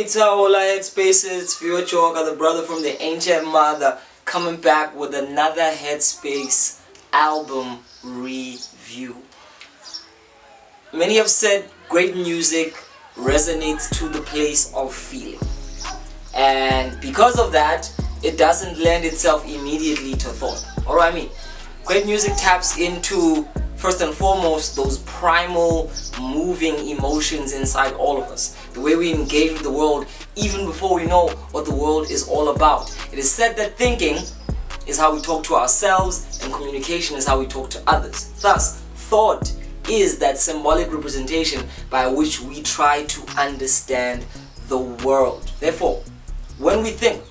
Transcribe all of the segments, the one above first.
Later, all our headspaces, it's Viwe Joka, the brother from the ancient mother, coming back with another Headspace album review. Many have said great music resonates to the place of feeling, and because of that, it doesn't lend itself immediately to thought. Or I mean, great music taps into, first and foremost, those primal moving emotions inside all of us. The way we engage with the world even before we know what the world is all about. It is said that thinking is how we talk to ourselves and communication is how we talk to others. Thus, thought is that symbolic representation by which we try to understand the world. Therefore, when we think,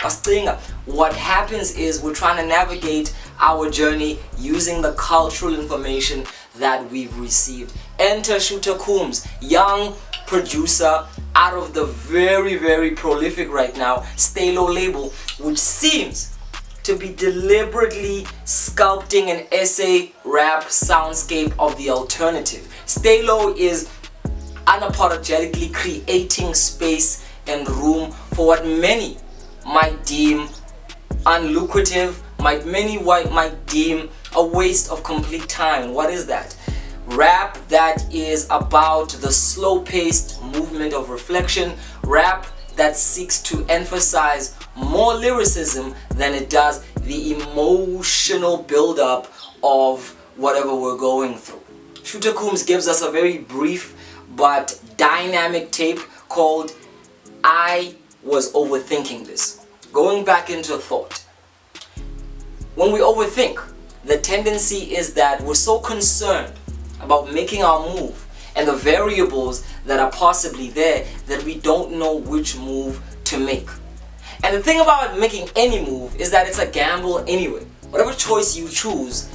what happens is we're trying to navigate our journey using the cultural information that we've received. Enter ShooterKhumz, young producer out of the very prolific right now Stay Low label, which seems to be deliberately sculpting an essay rap soundscape of the alternative. Stay Low is unapologetically creating space and room for what many might deem unlucrative, many might deem a waste of complete time. What is that? Rap that is about the slow-paced movement of reflection, rap that seeks to emphasize more lyricism than it does the emotional build-up of whatever we're going through. ShooterKhumz gives us a very brief but dynamic tape called I Was Overthinking This. Going back into thought. When we overthink, the tendency is that we're so concerned about making our move and the variables that are possibly there that we don't know which move to make. And the thing about making any move is that it's a gamble anyway. Whatever choice you choose,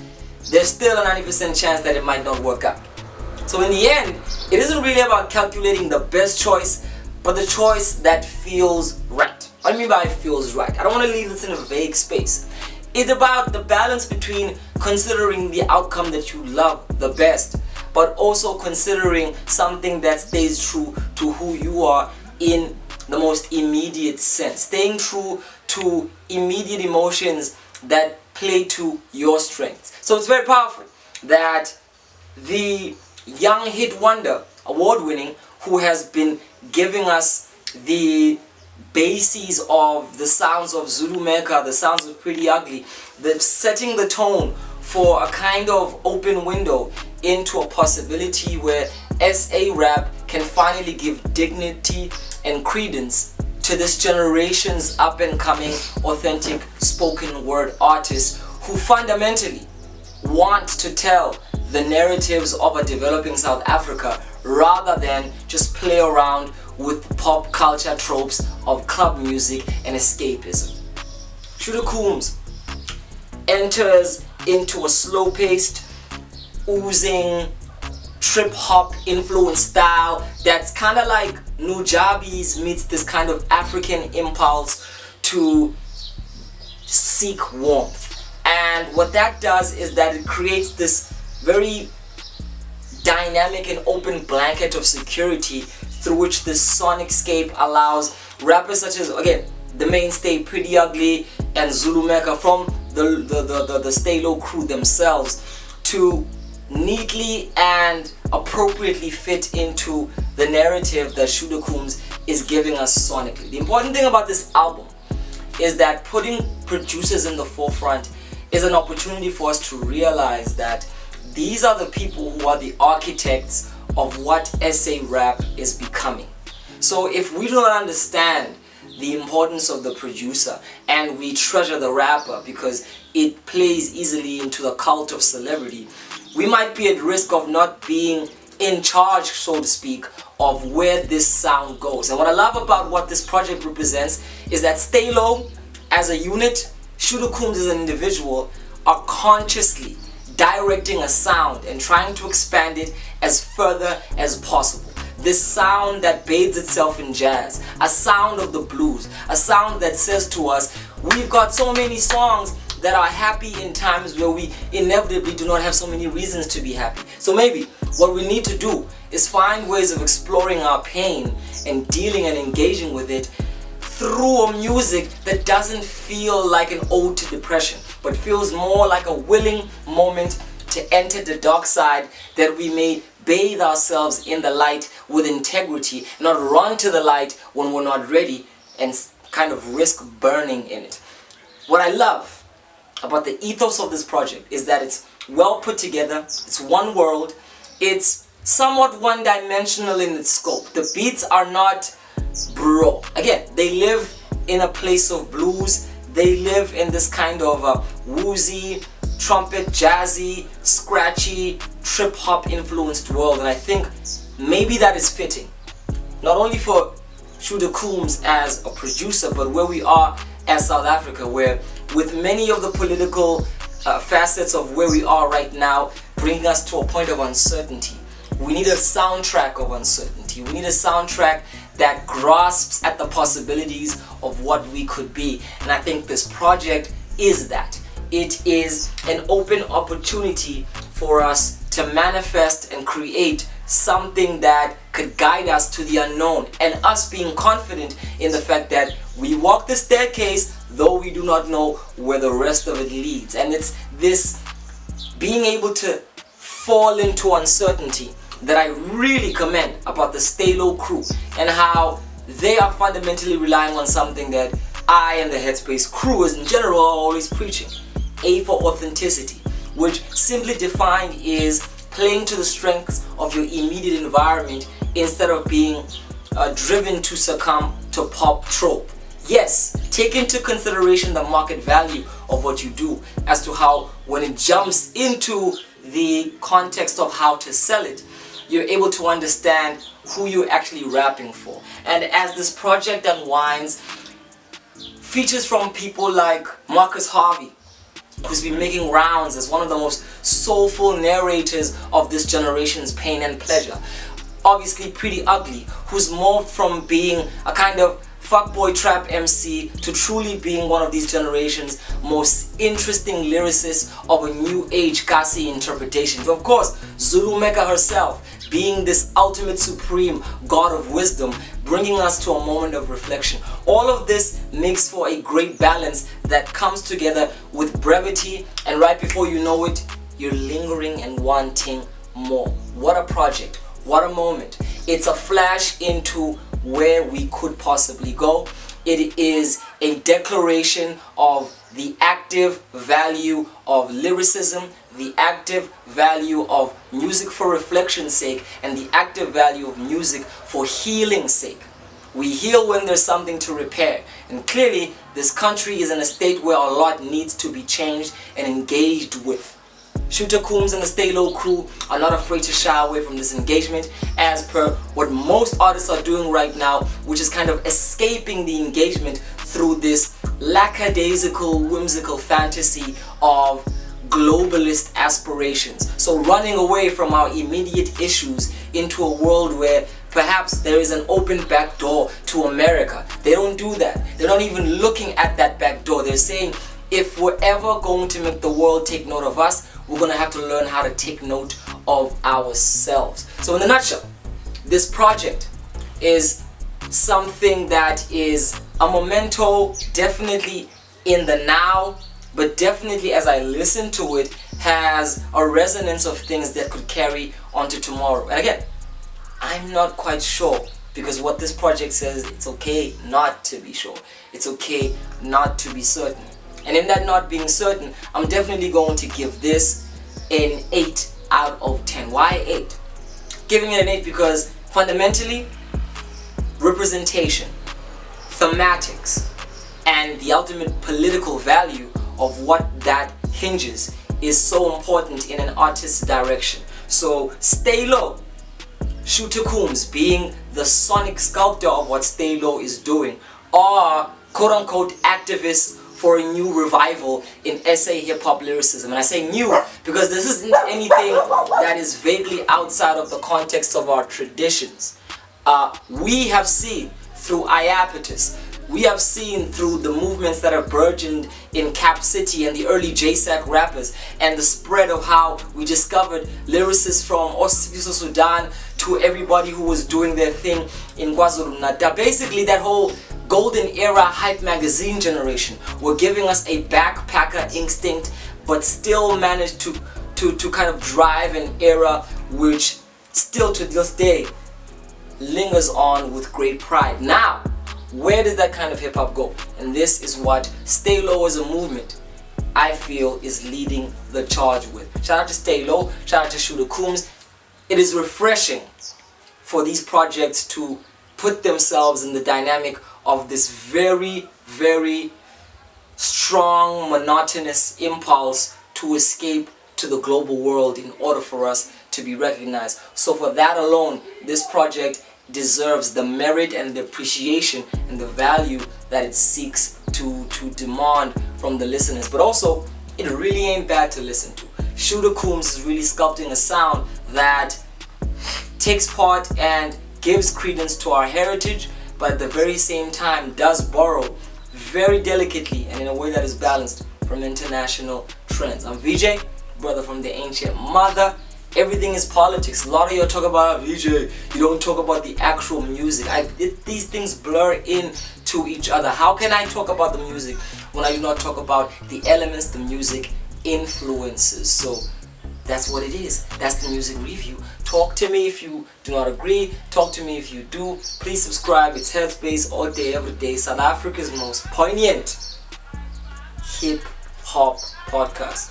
there's still a 90% chance that it might not work out. So in the end, it isn't really about calculating the best choice, but the choice that feels right. What do I mean by feels right? I don't want to leave this in a vague space. It's about the balance between considering the outcome that you love the best, but also considering something that stays true to who you are in the most immediate sense. Staying true to immediate emotions that play to your strengths. So it's very powerful that the young hit wonder, award-winning, who has been giving us the bases of the sounds of Zulu Mecca, the sounds of Pretty Ugly, the setting the tone for a kind of open window into a possibility where SA rap can finally give dignity and credence to this generation's up and coming authentic spoken word artists who fundamentally want to tell the narratives of a developing South Africa rather than just play around with pop culture tropes of club music and escapism. ShooterKhumz enters into a slow-paced, oozing, trip-hop influenced style that's kind of like Nujabi's meets this kind of African impulse to seek warmth. And what that does is that it creates this very dynamic and open blanket of security through which this sonic scape allows rappers such as, again, the mainstay Pretty Ugly and Zulu Mecca from the Stay Low crew themselves to neatly and appropriately fit into the narrative that ShooterKhumz is giving us sonically. The important thing about this album is that putting producers in the forefront is an opportunity for us to realize that these are the people who are the architects of what SA rap is becoming. So if we do not understand the importance of the producer and we treasure the rapper because it plays easily into the cult of celebrity, we might be at risk of not being in charge, so to speak, of where this sound goes. And what I love about what this project represents is that Stay Low as a unit, ShooterKhumz as an individual, are consciously directing a sound and trying to expand it as further as possible. This sound that bathes itself in jazz, a sound of the blues, a sound that says to us, we've got so many songs that are happy in times where we inevitably do not have so many reasons to be happy. So maybe what we need to do is find ways of exploring our pain and dealing and engaging with it through a music that doesn't feel like an ode to depression, but feels more like a willing moment to enter the dark side, that we may bathe ourselves in the light with integrity, not run to the light when we're not ready and kind of risk burning in it. What I love about the ethos of this project is that it's well put together, it's one world, it's somewhat one-dimensional in its scope. The beats are not bro. Again, they live in a place of blues, they live in this kind of woozy, trumpet, jazzy, scratchy, trip-hop influenced world, and I think maybe that is fitting, not only for ShooterKhumz as a producer, but where we are as South Africa, where with many of the political facets of where we are right now bringing us to a point of uncertainty, we need a soundtrack of uncertainty. We need a soundtrack that grasps at the possibilities of what we could be, and I think this project is that. It is an open opportunity for us to manifest and create something that could guide us to the unknown, and us being confident in the fact that we walk the staircase though we do not know where the rest of it leads. And it's this being able to fall into uncertainty that I really commend about the Stay Low crew, and how they are fundamentally relying on something that I and the Headspace crew in general are always preaching: A for authenticity, which simply defined is playing to the strengths of your immediate environment instead of being driven to succumb to pop trope. Yes, take into consideration the market value of what you do as to how, when it jumps into the context of how to sell it, you're able to understand who you're actually rapping for. And as this project unwinds, features from people like Marcus Harvey, who's been making rounds as one of the most soulful narrators of this generation's pain and pleasure. Obviously Pretty Ugly, who's morphed from being a kind of fuckboy trap MC to truly being one of these generation's most interesting lyricists of a new age Kasi interpretation. Of course, Zulu Mecca herself, being this ultimate supreme god of wisdom, bringing us to a moment of reflection. All of this makes for a great balance that comes together with brevity, and right before you know it, you're lingering and wanting more. What a project, what a moment. It's a flash into where we could possibly go. It is a declaration of the active value of lyricism, the active value of music for reflection's sake, and the active value of music for healing's sake. We heal when there's something to repair, and clearly this country is in a state where a lot needs to be changed and engaged with. ShooterKhumz and the Stay Low crew are not afraid to shy away from this engagement, as per what most artists are doing right now, which is kind of escaping the engagement through this lackadaisical, whimsical fantasy of globalist aspirations. So running away from our immediate issues into a world where perhaps there is an open back door to America. They don't do that. They're not even looking at that back door. They're saying, if we're ever going to make the world take note of us, we're going to have to learn how to take note of ourselves. So in a nutshell, this project is something that is a memento, definitely in the now, but definitely as I listen to it, has a resonance of things that could carry onto tomorrow. And again, I'm not quite sure, because what this project says, it's okay not to be sure. It's okay not to be certain. And in that not being certain, I'm definitely going to give this an 8 out of 10. Why 8? Giving it an 8 because fundamentally, representation, thematics, and the ultimate political value of what that hinges is so important in an artist's direction. So Stay Low, ShooterKhumz being the sonic sculptor of what Stay Low is doing, are quote-unquote activists for a new revival in SA hip-hop lyricism. And I say new because this isn't anything that is vaguely outside of the context of our traditions. We have seen through Iapetus we have seen through the movements that have burgeoned in Cap City and the early JSAC rappers, and the spread of how we discovered lyricists from Osifiso Sudan to everybody who was doing their thing in KwaZulu-Natal. Basically, that whole golden era hype magazine generation were giving us a backpacker instinct, but still managed to kind of drive an era which still to this day lingers on with great pride. Now, where does that kind of hip hop go? And this is what Stay Low as a movement, I feel, is leading the charge with. Shout out to Stay Low, shout out to ShooterKhumz. It is refreshing for these projects to put themselves in the dynamic of this very, very strong, monotonous impulse to escape to the global world in order for us to be recognized. So for that alone, this project deserves the merit and the appreciation and the value that it seeks to demand from the listeners. But also, it really ain't bad to listen to. ShooterKhumz is really sculpting a sound that takes part and gives credence to our heritage, but at the very same time does borrow very delicately and in a way that is balanced from international trends. I'm VJ, brother from the ancient mother. Everything is politics. A lot of you talk about VJ, you don't talk about the actual music. These things blur into each other. How can I talk about the music when I do not talk about the elements the music influences? So that's what it is. That's the music review. Talk to me if you do not agree. Talk to me if you do. Please subscribe. It's Headspace all day, every day. South Africa's most poignant hip hop podcast.